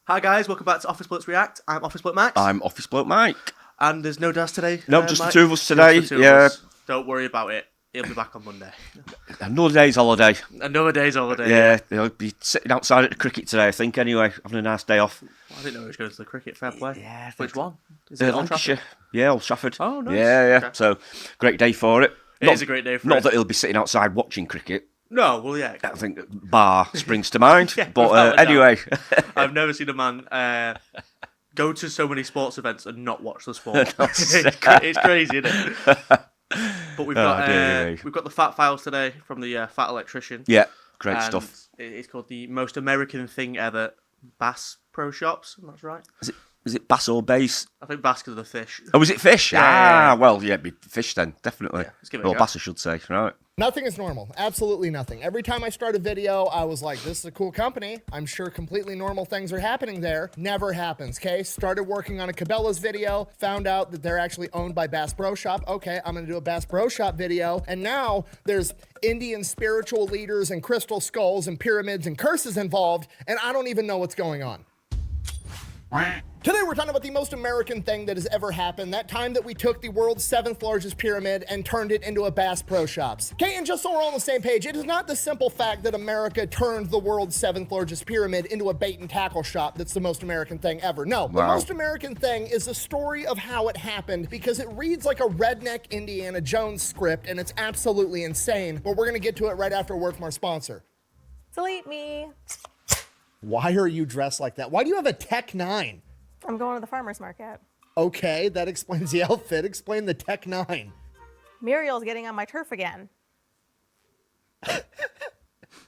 Hi guys, welcome back to Office Blokes React. I'm Office Bloke Max. I'm Office Bloke Mike. And there's no Daz today. No, just Mike? the two of us today. Just the two of Yeah. us. Don't worry about it. He'll be back on Monday. Another day's holiday. Another day's holiday. Yeah, he'll be sitting outside at the cricket today, I think, anyway, having a nice day off. I didn't know he was going to the cricket. Fair play. Yeah. Which one? Is it Old Lancashire. Trafford? Yeah, Old Trafford. Oh, nice. Yeah. Okay. So, great day for it. It is a great day for it. Not that he'll be sitting outside watching cricket. No, well, yeah. I think bar springs to mind. Yeah, but without a doubt. anyway. I've never seen a man go to so many sports events and not watch the sport. It's crazy, isn't it? But we've got the Fat Files today from the Fat Electrician. Yeah, great And stuff. It's called the most American thing ever, Bass Pro Shops. That's right. Is it bass or bass? I think bass because of the fish. Oh, is it fish? Yeah. Well, yeah, it'd be fish then, definitely. Yeah, let's give it a Or go. bass, I should say. Right. Nothing is normal. Absolutely nothing. Every time I start a video, I was like, this is a cool company. I'm sure completely normal things are happening there. Never happens, okay? Started working on a Cabela's video, found out that they're actually owned by Bass Pro Shop. Okay, I'm gonna do a Bass Pro Shop video. And now there's Indian spiritual leaders and crystal skulls and pyramids and curses involved, and I don't even know what's going on. Today we're talking about the most American thing that has ever happened, that time that we took the world's 7th largest pyramid and turned it into a Bass Pro Shops. Okay, and just so we're all on the same page, it is not the simple fact that America turned the world's 7th largest pyramid into a bait and tackle shop that's the most American thing ever. No, the most American thing is the story of how it happened, because it reads like a redneck Indiana Jones script and it's absolutely insane, but we're gonna get to it right after a word from our sponsor. Delete me. Why are you dressed like that? Why do you have a Tech 9? I'm going to the farmer's market. Okay, that explains the outfit. Explain the Tech 9. Muriel's getting on my turf again.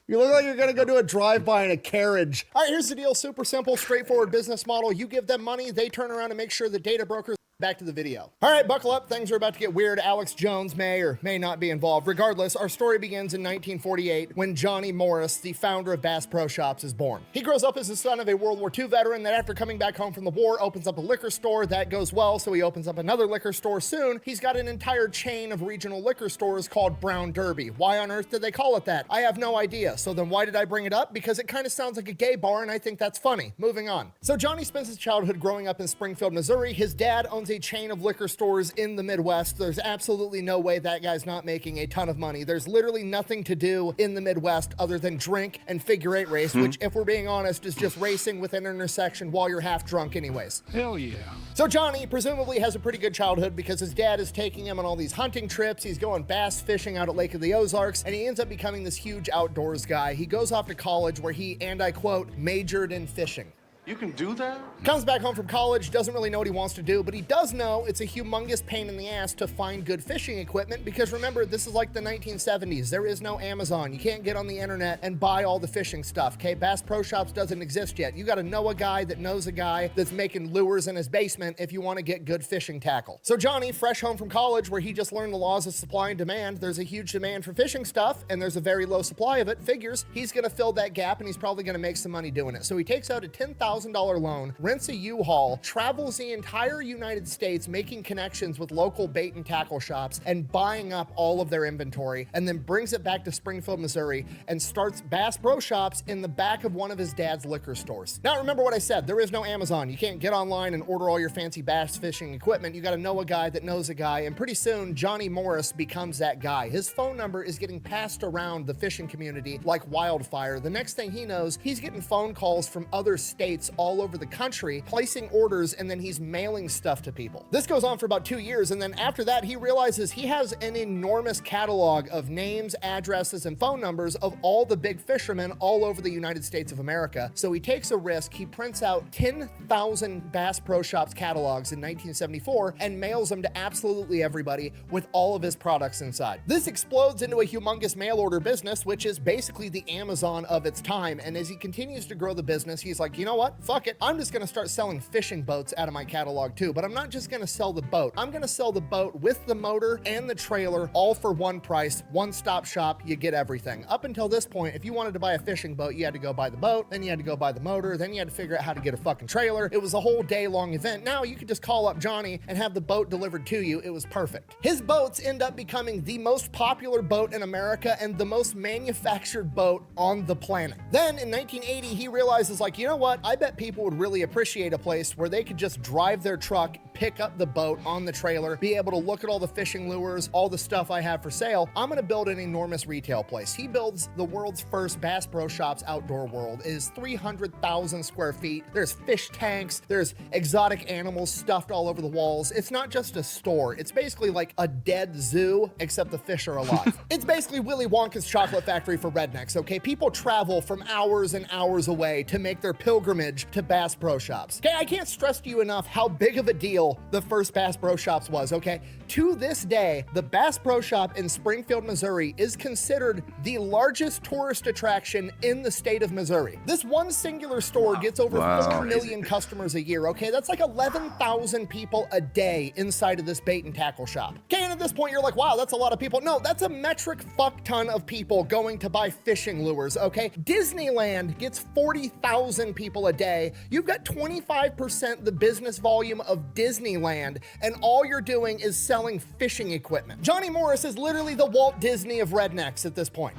You look like you're gonna go do a drive-by in a carriage. All right, here's the deal. Super simple, straightforward business model. You give them money, they turn around and make sure the data brokers. Back to the video. All right, buckle up. Things are about to get weird. Alex Jones may or may not be involved. Regardless, our story begins in 1948 when Johnny Morris, the founder of Bass Pro Shops, is born. He grows up as the son of a World War II veteran that after coming back home from the war opens up a liquor store. That goes well, so he opens up another liquor store soon. He's got an entire chain of regional liquor stores called Brown Derby. Why on earth did they call it that? I have no idea. So then why did I bring it up? Because it kind of sounds like a gay bar and I think that's funny. Moving on. So Johnny spends his childhood growing up in Springfield, Missouri. His dad owns a chain of liquor stores in the Midwest. There's absolutely no way that guy's not making a ton of money. There's literally nothing to do in the Midwest other than drink and figure eight race, which, if we're being honest, is just racing with an intersection while you're half drunk anyways. Hell yeah. So Johnny presumably has a pretty good childhood because his dad is taking him on all these hunting trips. He's going bass fishing out at Lake of the Ozarks, and he ends up becoming this huge outdoors guy. He goes off to college where he, and I quote, majored in fishing. You can do that? Comes back home from college, doesn't really know what he wants to do, but he does know it's a humongous pain in the ass to find good fishing equipment because remember, this is like the 1970s. There is no Amazon. You can't get on the internet and buy all the fishing stuff, okay? Bass Pro Shops doesn't exist yet. You gotta know a guy that knows a guy that's making lures in his basement if you wanna get good fishing tackle. So Johnny, fresh home from college where he just learned the laws of supply and demand, there's a huge demand for fishing stuff and there's a very low supply of it, figures he's gonna fill that gap and he's probably gonna make some money doing it. So he takes out a $10,000 loan, rents a U-Haul, travels the entire United States making connections with local bait and tackle shops and buying up all of their inventory, and then brings it back to Springfield, Missouri and starts Bass Pro Shops in the back of one of his dad's liquor stores. Now remember what I said, there is no Amazon. You can't get online and order all your fancy bass fishing equipment. You gotta know a guy that knows a guy, and pretty soon Johnny Morris becomes that guy. His phone number is getting passed around the fishing community like wildfire. The next thing he knows, he's getting phone calls from other states all over the country, placing orders, and then he's mailing stuff to people. This goes on for about 2 years, and then after that, he realizes he has an enormous catalog of names, addresses, and phone numbers of all the big fishermen all over the United States of America. So he takes a risk. He prints out 10,000 Bass Pro Shops catalogs in 1974 and mails them to absolutely everybody with all of his products inside. This explodes into a humongous mail order business, which is basically the Amazon of its time. And as he continues to grow the business, he's like, you know what? Fuck it. I'm just gonna start selling fishing boats out of my catalog too, but I'm not just gonna sell the boat. I'm gonna sell the boat with the motor and the trailer all for one price, one-stop shop, you get everything. Up until this point, if you wanted to buy a fishing boat, you had to go buy the boat, then you had to go buy the motor, then you had to figure out how to get a fucking trailer. It was a whole day-long event. Now you could just call up Johnny and have the boat delivered to you. It was perfect. His boats end up becoming the most popular boat in America and the most manufactured boat on the planet. Then in 1980, he realizes like, you know what? I bet people would really appreciate a place where they could just drive their truck, pick up the boat on the trailer, be able to look at all the fishing lures, all the stuff I have for sale. I'm gonna build an enormous retail place. He builds the world's first Bass Pro Shops outdoor world. It is 300,000 square feet. There's fish tanks, there's exotic animals stuffed all over the walls. It's not just a store. It's basically like a dead zoo, except the fish are alive. It's basically Willy Wonka's chocolate factory for rednecks, okay? People travel from hours and hours away to make their pilgrimage to Bass Pro Shops. Okay, I can't stress to you enough how big of a deal the first Bass Pro Shops was, okay? To this day, the Bass Pro Shop in Springfield, Missouri is considered the largest tourist attraction in the state of Missouri. This one singular store gets over 4 million customers a year, okay? That's like 11,000 people a day inside of this bait and tackle shop. Okay, and at this point you're like, wow, that's a lot of people. No, that's a metric fuck ton of people going to buy fishing lures, okay? Disneyland gets 40,000 people a day. You've got 25% the business volume of Disneyland, and all you're doing is selling fishing equipment. Johnny Morris is literally the Walt Disney of rednecks at this point.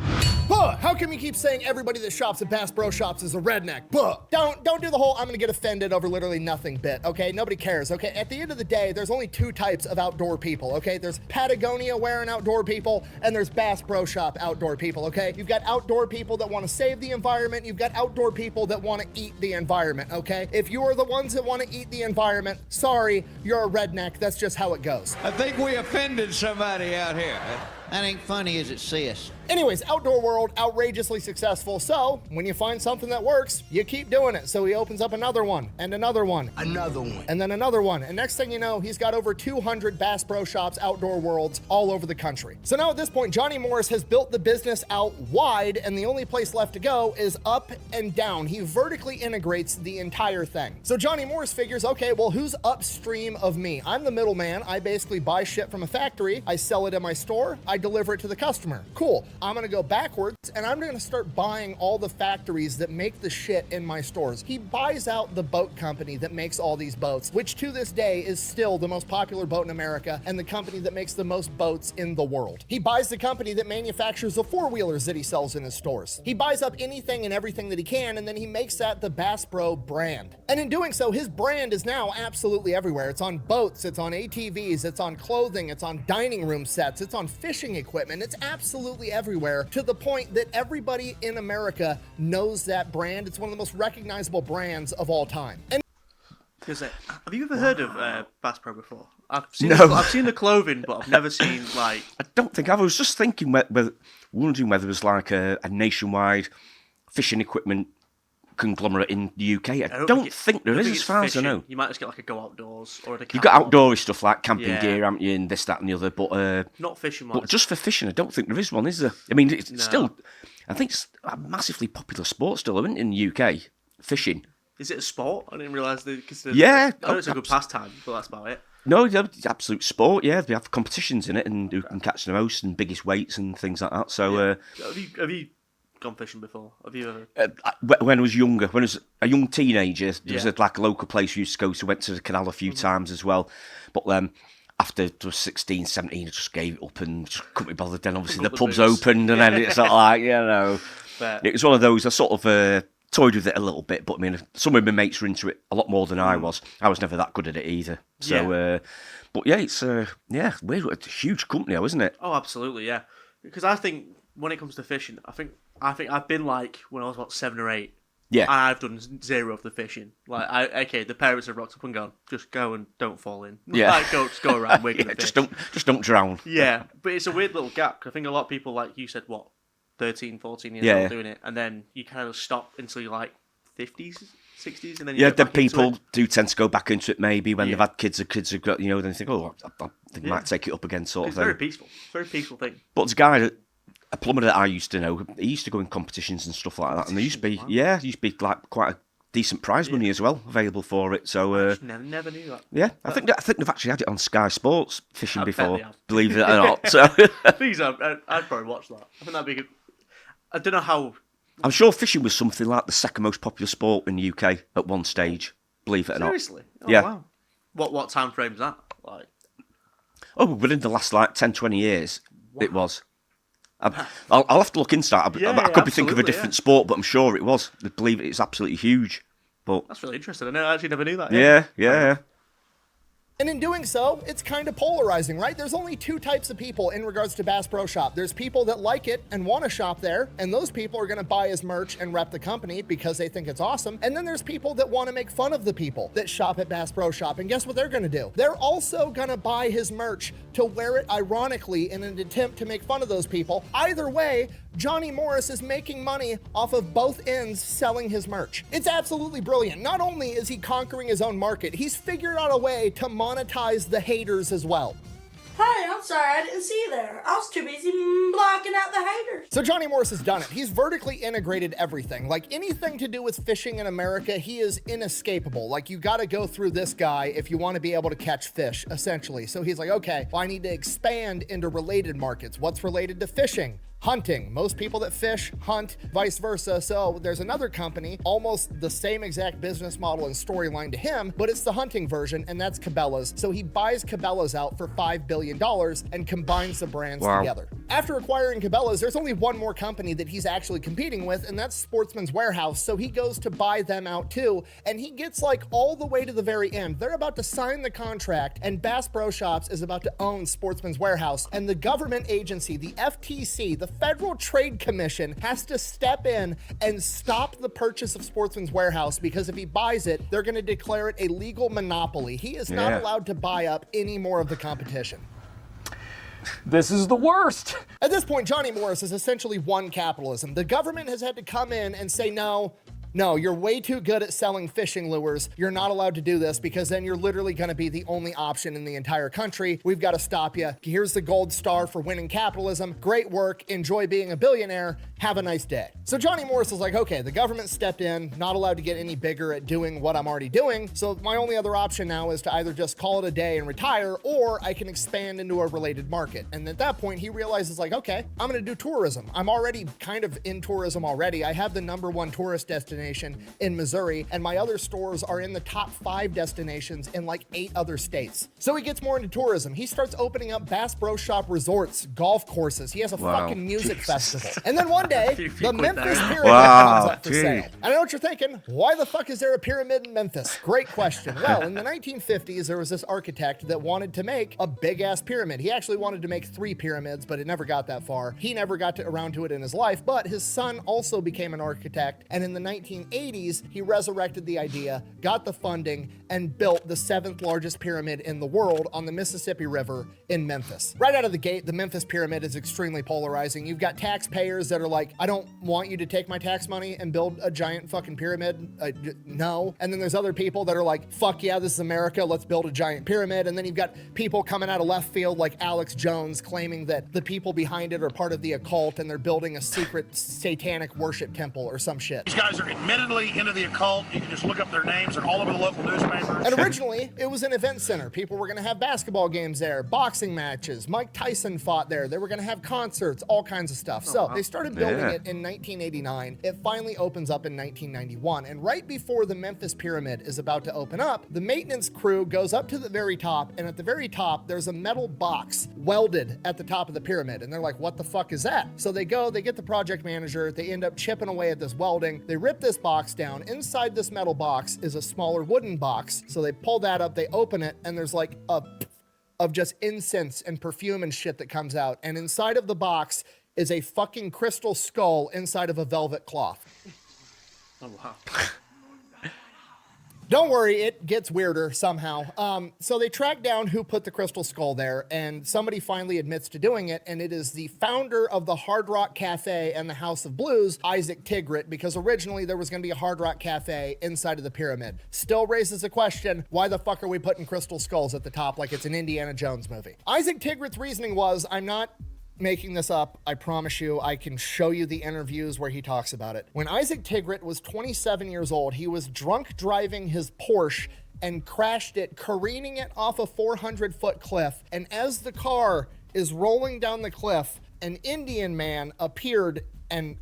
How come you keep saying everybody that shops at Bass Pro Shops is a redneck? Don't do the whole I'm gonna get offended over literally nothing bit, okay? Nobody cares, okay? At the end of the day, there's only two types of outdoor people, okay? There's Patagonia wearing outdoor people, and there's Bass Pro Shop outdoor people, okay? You've got outdoor people that want to save the environment, you've got outdoor people that want to eat the environment, okay? If you are the ones that want to eat the environment, sorry, you're a redneck. That's just how it goes. I think we offended somebody out here. That ain't funny as it says. Anyways, outdoor world, outrageously successful. So when you find something that works, you keep doing it. So he opens up another one and another one. Another one. And then another one. And next thing you know, he's got over 200 Bass Pro Shops outdoor worlds all over the country. So now at this point, Johnny Morris has built the business out wide, and the only place left to go is up and down. He vertically integrates the entire thing. So Johnny Morris figures, okay, well, who's upstream of me? I'm the middleman. I basically buy shit from a factory. I sell it in my store. I deliver it to the customer. Cool. I'm gonna go backwards, and I'm gonna start buying all the factories that make the shit in my stores. He buys out the boat company that makes all these boats, which to this day is still the most popular boat in America and the company that makes the most boats in the world. He buys the company that manufactures the four-wheelers that he sells in his stores. He buys up anything and everything that he can, and then he makes that the Bass Pro brand. And in doing so, his brand is now absolutely everywhere. It's on boats, it's on ATVs, it's on clothing, it's on dining room sets, it's on fishing equipment. It's absolutely everywhere, to the point that everybody in America knows that brand. It's one of the most recognizable brands of all time. And have you ever heard of Bass Pro before? I've seen the clothing, but I've never seen like. I don't think I was just thinking wondering whether it was like a nationwide fishing equipment conglomerate in the UK. I don't think there is, as far as I know. You might just get like a Go Outdoors or a. You've got outdoorsy stuff like camping gear, haven't you, and this, that, and the other. But not fishing. But just for fishing, I don't think there is one, is there? I mean, it's still. I think it's a massively popular sport still, isn't it, in the UK? Fishing. Is it a sport? I didn't realise they consider. Yeah, I know it's a good pastime, but that's about it. No, it's absolute sport. Yeah, they have competitions in it, and who can catch the most and biggest weights and things like that. So, have you gone fishing before? Have you ever? When I was younger, when I was a young teenager, there was like a local place we used to go to. Went to the canal a few times as well, but after I was 16, 17, I just gave it up and just couldn't be bothered. Then obviously the pubs opened, and then it's sort of like, it was one of those. I sort of toyed with it a little bit, but I mean, some of my mates were into it a lot more than I was. I was never that good at it either. So, but yeah, it's it's a huge company, isn't it? Oh, absolutely, yeah. Because I think when it comes to fishing, I think I've been like when I was about 7 or 8. Yeah, and I've done zero of the fishing. Like, the parents have rocked up and gone, just go and don't fall in. Yeah, just go around. We're gonna fish. Just don't drown. Yeah, but it's a weird little gap. I think a lot of people, like you said, 13, 14 years old doing it, and then you kind of stop until you're like 50s, 60s, and then then people do tend to go back into it maybe when they've had kids, or kids have got, then they think, I think I might take it up again, sort of thing. It's very peaceful thing. But there's a guy, a plumber that I used to know, he used to go in competitions and stuff like that, and there used to be like quite a decent prize money as well available for it. So I just never knew that. Yeah, I think they've actually had it on Sky Sports fishing before, believe it or not. So please, I'd probably watch that. I think that'd be good. I don't know how. I'm sure fishing was something like the second most popular sport in the UK at one stage. Believe it or not. Seriously? Oh, yeah. Wow. What time frame is that? Like. Oh, within the last 10, 20 years, it was. I'll have to look into that. I could be thinking of a different sport, but I'm sure it was. I believe it's absolutely huge. But That's really interesting. I actually never knew that. yeah. And in doing so, it's kind of polarizing, right? There's only two types of people in regards to Bass Pro Shop. There's people that like it and want to shop there, and those people are going to buy his merch and rep the company because they think it's awesome. And then there's people that want to make fun of the people that shop at Bass Pro Shop. And guess what they're going to do? They're also going to buy his merch to wear it ironically in an attempt to make fun of those people. Either way, Johnny Morris is making money off of both ends selling his merch. It's absolutely brilliant. Not only is he conquering his own market, he's figured out a way to monetize the haters as well. Hey, I'm sorry, I didn't see you there. I was too busy blocking out the haters. So Johnny Morris has done it. He's vertically integrated everything. Like anything to do with fishing in America, he is inescapable. Like you gotta go through this guy if you want to be able to catch fish, essentially. So he's like, okay, well, I need to expand into related markets. What's related to fishing? Hunting. Most people that fish hunt, vice versa. So there's another company, almost the same exact business model and storyline to him, but it's the hunting version, and that's Cabela's. So he buys Cabela's out for $5 billion and combines the brands together. After acquiring Cabela's, there's only one more company that he's actually competing with, and that's Sportsman's Warehouse. So he goes to buy them out too, and he gets like all the way to the very end. They're about to sign the contract, and Bass Pro Shops is about to own Sportsman's Warehouse, and the government agency, the FTC, the Federal Trade Commission, has to step in and stop the purchase of Sportsman's Warehouse, because if he buys it, they're going to declare it a legal monopoly. He is not allowed to buy up any more of the competition. This is the worst. At this point, Johnny Morris has essentially won capitalism. The government has had to come in and say, no, you're way too good at selling fishing lures. You're not allowed to do this, because then you're literally going to be the only option in the entire country. We've got to stop you. Here's the gold star for winning capitalism. Great work. Enjoy being a billionaire. Have a nice day. So Johnny Morris is like, okay, the government stepped in, not allowed to get any bigger at doing what I'm already doing. So my only other option now is to either just call it a day and retire, or I can expand into a related market. And at that point, he realizes like, okay, I'm going to do tourism. I'm already kind of in tourism already. I have the #1 tourist destination in Missouri, and my other stores are in the top 5 destinations in like 8 other states. So he gets more into tourism. He starts opening up Bass Pro Shop resorts, golf courses. He has a fucking music festival. And then one day, the Memphis Pyramid comes up for sale. And I know what you're thinking. Why the fuck is there a pyramid in Memphis? Great question. Well, in the 1950s, there was this architect that wanted to make a big-ass pyramid. He actually wanted to make 3 pyramids, but it never got that far. He never got around to it in his life, but his son also became an architect, and in the 1980s, he resurrected the idea, got the funding, and built the 7th largest pyramid in the world on the Mississippi River in Memphis. Right out of the gate, the Memphis Pyramid is extremely polarizing. You've got taxpayers that are like, I don't want you to take my tax money and build a giant fucking pyramid. No. And then there's other people that are like, fuck yeah, this is America, let's build a giant pyramid. And then you've got people coming out of left field like Alex Jones claiming that the people behind it are part of the occult and they're building a secret satanic worship temple or some shit. These guys are admittedly into the occult. You can just look up their names. They're all over the local newspapers. And originally, it was an event center. People were going to have basketball games there, boxing matches. Mike Tyson fought there. They were going to have concerts, all kinds of stuff. So they started building it in 1989. It finally opens up in 1991. And right before the Memphis Pyramid is about to open up, the maintenance crew goes up to the very top. And at the very top, there's a metal box welded at the top of the pyramid. And they're like, what the fuck is that? So they go, they get the project manager. They end up chipping away at this welding. They rip this box down. Inside this metal box is a smaller wooden box. So they pull that up, they open it, and there's like a of just incense and perfume and shit that comes out. And inside of the box is a fucking crystal skull inside of a velvet cloth. Oh, wow. Don't worry, it gets weirder somehow. So they track down who put the crystal skull there, and somebody finally admits to doing it, and it is the founder of the Hard Rock Cafe and the House of Blues, Isaac Tigrit, because originally there was going to be a Hard Rock Cafe inside of the pyramid. Still raises the question, why the fuck are we putting crystal skulls at the top like it's an Indiana Jones movie? Isaac Tigrit's reasoning was, I'm not making this up, I promise you. I can show you the interviews where he talks about it. When Isaac Tigrit was 27 years old, he was drunk driving his Porsche and crashed it, careening it off a 400-foot cliff. And as the car is rolling down the cliff, an Indian man appeared and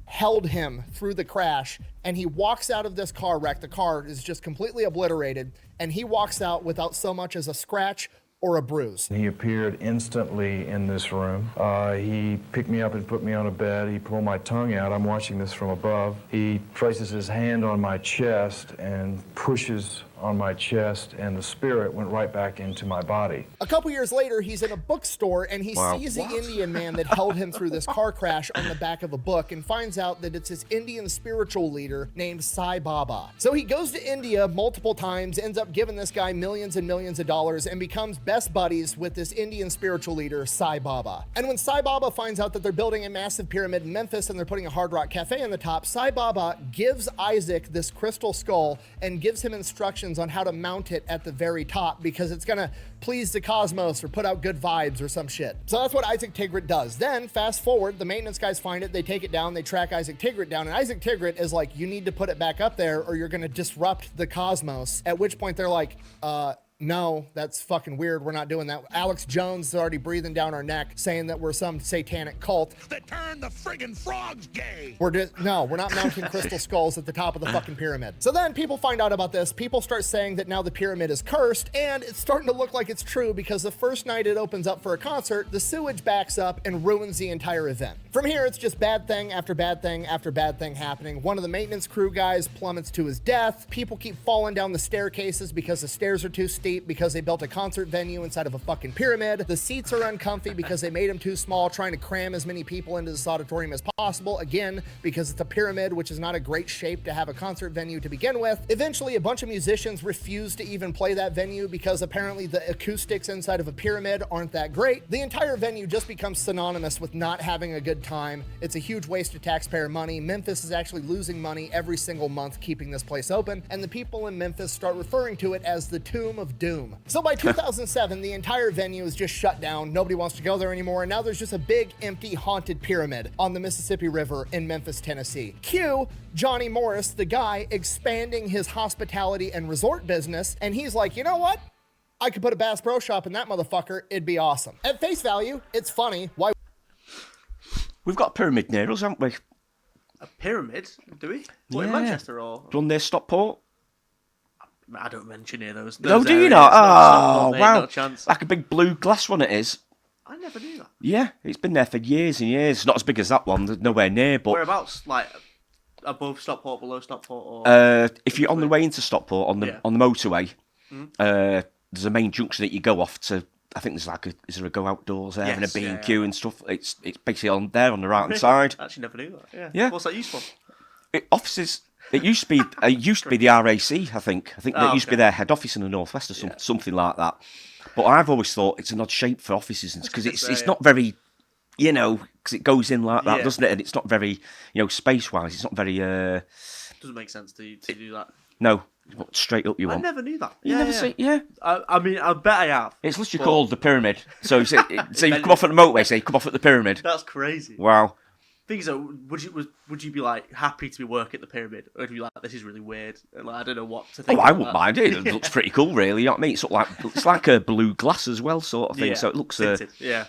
held him through the crash, and he walks out of this car wreck. The car is just completely obliterated, and he walks out without so much as a scratch or a bruise. He appeared instantly in this room. He picked me up and put me on a bed. He pulled my tongue out. I'm watching this from above. He places his hand on my chest and pushes on my chest, and the spirit went right back into my body. A couple years later, he's in a bookstore and he sees the Indian man that held him through this car crash on the back of a book and finds out that it's his Indian spiritual leader named Sai Baba. So he goes to India multiple times, ends up giving this guy millions and millions of dollars, and becomes best buddies with this Indian spiritual leader, Sai Baba. And when Sai Baba finds out that they're building a massive pyramid in Memphis and they're putting a Hard Rock Cafe on the top, Sai Baba gives Isaac this crystal skull and gives him instructions on how to mount it at the very top because it's gonna please the cosmos or put out good vibes or some shit. So that's what Isaac Tigrit does. Then fast forward, the maintenance guys find it, they take it down, they track Isaac Tigrit down, and Isaac Tigrit is like, you need to put it back up there or you're gonna disrupt the cosmos. At which point they're like, no, that's fucking weird. We're not doing that. Alex Jones is already breathing down our neck, saying that we're some satanic cult. That turned the friggin' frogs gay. We're not mounting crystal skulls at the top of the fucking pyramid. So then people find out about this. People start saying that now the pyramid is cursed, and it's starting to look like it's true because the first night it opens up for a concert, the sewage backs up and ruins the entire event. From here, it's just bad thing after bad thing after bad thing happening. One of the maintenance crew guys plummets to his death. People keep falling down the staircases because the stairs are too steep because they built a concert venue inside of a fucking pyramid. The seats are uncomfy because they made them too small, trying to cram as many people into this auditorium as possible. Again, because it's a pyramid, which is not a great shape to have a concert venue to begin with. Eventually, a bunch of musicians refuse to even play that venue because apparently the acoustics inside of a pyramid aren't that great. The entire venue just becomes synonymous with not having a good time. It's a huge waste of taxpayer money. Memphis is actually losing money every single month keeping this place open, and the people in Memphis start referring to it as the Tomb of Doom. So by 2007, the entire venue is just shut down. Nobody wants to go there anymore, and now there's just a big, empty, haunted pyramid on the Mississippi River in Memphis, Tennessee. Cue Johnny Morris, the guy expanding his hospitality and resort business, and he's like, you know what? I could put a Bass Pro Shop in that motherfucker. It'd be awesome. At face value, it's funny. Why? We've got a pyramid near us, haven't we? A pyramid? Do we? What, in Manchester or? Run near Stockport? I don't mention any of those. No, do you areas. not? Oh, Mate, wow. Not a chance. Like a big blue glass one it is. I never knew that. Yeah, it's been there for years and years. It's not as big as that one, there's nowhere near, but... Whereabouts? Like, above Stockport, below Stockport? Or... if you're on the way into Stockport, on the motorway, there's a main junction that you go off to. I think there's like is there a go outdoors there and a B&Q and stuff. It's basically on there on the right hand side. I actually never knew that. Yeah. What's that used for? Offices. It used to be the RAC. I think that used to be their head office in the northwest or something like that. But I've always thought it's an odd shape for offices because it's not very, because it goes in like that, doesn't it? And it's not very, space wise. It's not very. Doesn't make sense to do that. No. Straight up you want. I never knew that. You never see, I mean, I bet I have. It's literally called the pyramid. So you come off at the motorway, say you come off at the pyramid. That's crazy. Wow. Thing is, would you be like happy to be working at the pyramid, or would you be like, this is really weird? And, like, I don't know what to think. Oh, I wouldn't mind it. It looks pretty cool, really. You know what I mean? It's like a blue glass as well, sort of thing. Yeah. So it looks. Yeah.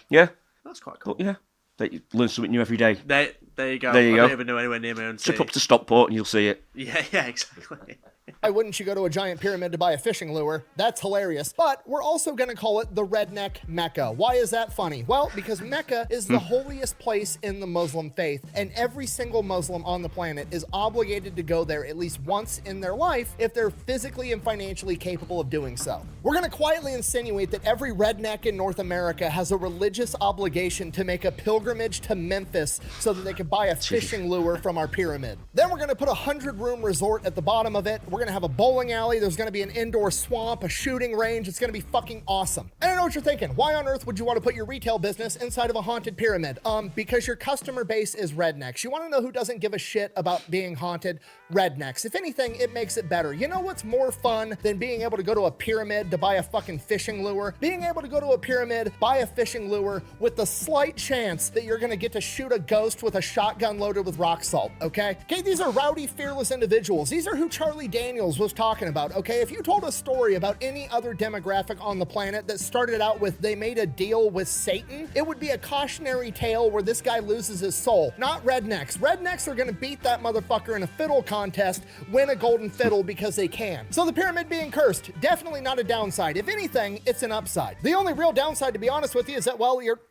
That's quite cool. But, that you learn something new every day. There you go. There you go. I don't even know anywhere near my own city. Trip up to Stockport and you'll see it. Yeah, exactly. Why wouldn't you go to a giant pyramid to buy a fishing lure? That's hilarious. But we're also going to call it the redneck Mecca. Why is that funny? Well, because Mecca is the holiest place in the Muslim faith, and every single Muslim on the planet is obligated to go there at least once in their life if they're physically and financially capable of doing so. We're going to quietly insinuate that every redneck in North America has a religious obligation to make a pilgrimage to Memphis so that they can buy a fishing lure from our pyramid. Then we're going to put a 100-room resort at the bottom of it. We're going to have a bowling alley. There's going to be an indoor swamp, a shooting range. It's going to be fucking awesome. And I know what you're thinking. Why on earth would you want to put your retail business inside of a haunted pyramid? Because your customer base is rednecks. You want to know who doesn't give a shit about being haunted? Rednecks. If anything, it makes it better. You know what's more fun than being able to go to a pyramid to buy a fucking fishing lure? Being able to go to a pyramid, buy a fishing lure with the slight chance that you're going to get to shoot a ghost with a shotgun loaded with rock salt, okay? Okay, these are rowdy, fearless individuals. These are who Charlie Daniels was talking about, okay? If you told a story about any other demographic on the planet that started started out with they made a deal with Satan, it would be a cautionary tale where this guy loses his soul. Not rednecks. Rednecks are going to beat that motherfucker in a fiddle contest, win a golden fiddle because they can. So the pyramid being cursed, definitely not a downside. If anything, it's an upside. The only real downside, to be honest with you, is that, well, you're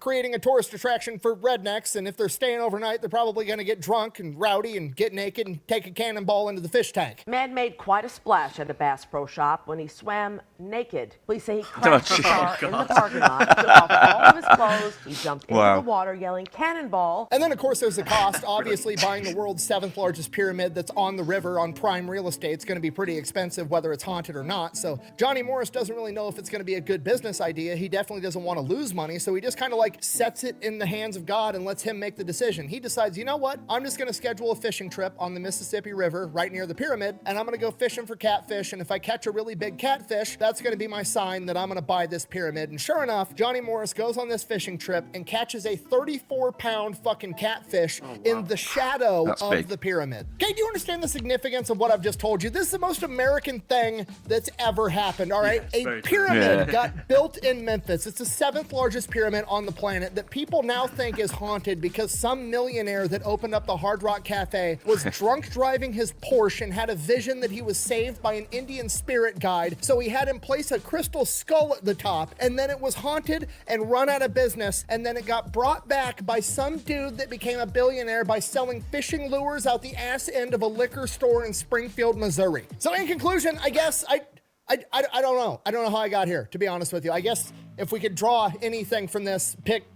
creating a tourist attraction for rednecks, and if they're staying overnight, they're probably going to get drunk and rowdy and get naked and take a cannonball into the fish tank. Man made quite a splash at a Bass Pro Shop when he swam naked. Police say he crashed the car in the parking lot, took off all of his clothes, he jumped into the water yelling cannonball. And then, of course, there's the cost. Obviously, buying the world's 7th largest pyramid that's on the river on prime real estate is going to be pretty expensive, whether it's haunted or not. So Johnny Morris doesn't really know if it's going to be a good business idea. He definitely doesn't want to lose money, so he just kind of like sets it in the hands of God and lets him make the decision. He decides, you know what? I'm just going to schedule a fishing trip on the Mississippi River right near the pyramid, and I'm going to go fishing for catfish, and if I catch a really big catfish, that's going to be my sign that I'm going to buy this pyramid. And sure enough, Johnny Morris goes on this fishing trip and catches a 34-pound fucking catfish in the shadow of the pyramid. Okay, do you understand the significance of what I've just told you? This is the most American thing that's ever happened, all right? A pyramid got built in Memphis. It's the 7th largest pyramid on the planet that people now think is haunted because some millionaire that opened up the Hard Rock Cafe was drunk driving his Porsche and had a vision that he was saved by an Indian spirit guide, so he had him place a crystal skull at the top, and then it was haunted and run out of business, and then it got brought back by some dude that became a billionaire by selling fishing lures out the ass end of a liquor store in Springfield, Missouri. So in conclusion, I guess I don't know. I don't know how I got here, to be honest with you. I guess if we could draw anything from this, pick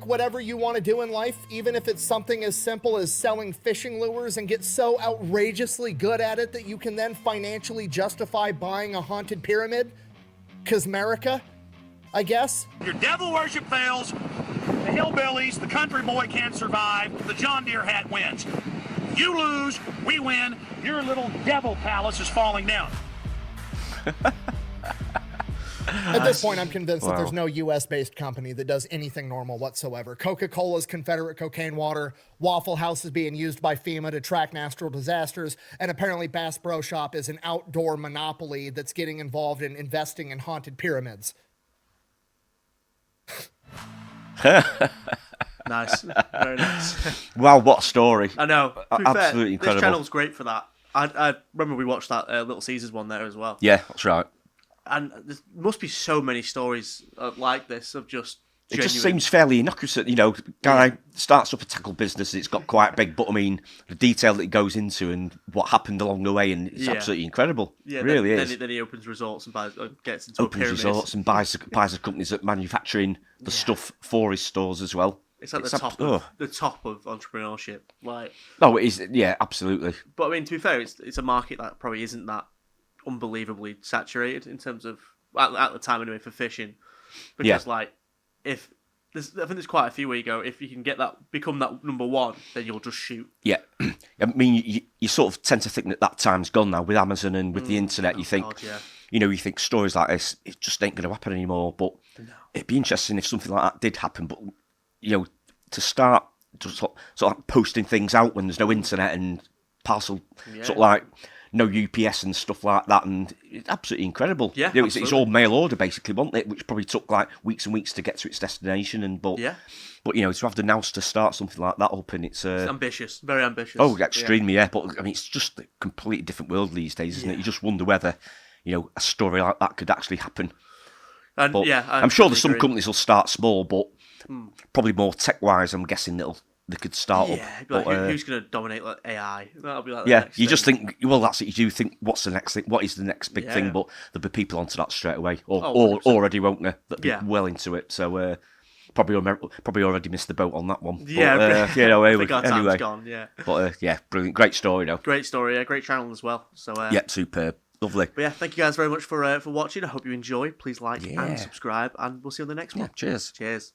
whatever you want to do in life, even if it's something as simple as selling fishing lures, and get so outrageously good at it that you can then financially justify buying a haunted pyramid. 'Cause America, I guess. Your devil worship fails, the hillbillies, the country boy can't survive, the John Deere hat wins. You lose, we win, your little devil palace is falling down. At this point, I'm convinced that there's no U.S.-based company that does anything normal whatsoever. Coca-Cola's Confederate cocaine water, Waffle House is being used by FEMA to track natural disasters, and apparently Bass Pro Shop is an outdoor monopoly that's getting involved in investing in haunted pyramids. Nice. Very nice. Wow, what a story. I know. Absolutely incredible. This channel's great for that. I remember we watched that Little Caesars one there as well. Yeah, that's right. And there must be so many stories like this of just genuine... It just seems fairly innocuous. You know, guy starts up a tackle business, it's got quite big, but I mean, the detail that it goes into and what happened along the way, and it's absolutely incredible. Yeah, it really is. Then he opens resorts and gets into a pyramid. Opens resorts and buys the companies that manufacturing the stuff for his stores as well. It's like the top of entrepreneurship. Like, oh, it is. Yeah, absolutely. But I mean, to be fair, it's a market that probably isn't that unbelievably saturated in terms of at the time anyway for fishing, because like I think there's quite a few where you go, if you can become that number one, then you'll just shoot. Yeah, I mean, you sort of tend to think that time's gone now with Amazon and with the internet. You think, you think stories like this, it just ain't going to happen anymore. But it'd be interesting if something like that did happen. But to start just sort of like posting things out when there's no internet and parcel, sort of like no UPS and stuff like that, and it's absolutely incredible. Yeah, it's all mail order basically, wasn't it? Which probably took like weeks and weeks to get to its destination, but to have the nous to start something like that up, and it's ambitious, very ambitious. Oh, extremely, yeah. But I mean, it's just a completely different world these days, isn't it? You just wonder whether a story like that could actually happen. And but I'm sure some companies will start small, but probably more tech wise. I'm guessing they could start up. Like, who's going to dominate like AI? That'll be like the next thing. Just think, well, that's it. You do think, what's the next thing? What is the next big thing? But there'll be people onto that straight away, or already, won't there? That'll be well into it. So probably already missed the boat on that one. Yeah, but, anyway, time's gone. Yeah, but brilliant, great story though. Great story, great channel as well. So superb. Lovely. But thank you guys very much for watching. I hope you enjoy. Please like and subscribe, and we'll see you on the next one. Cheers. Cheers.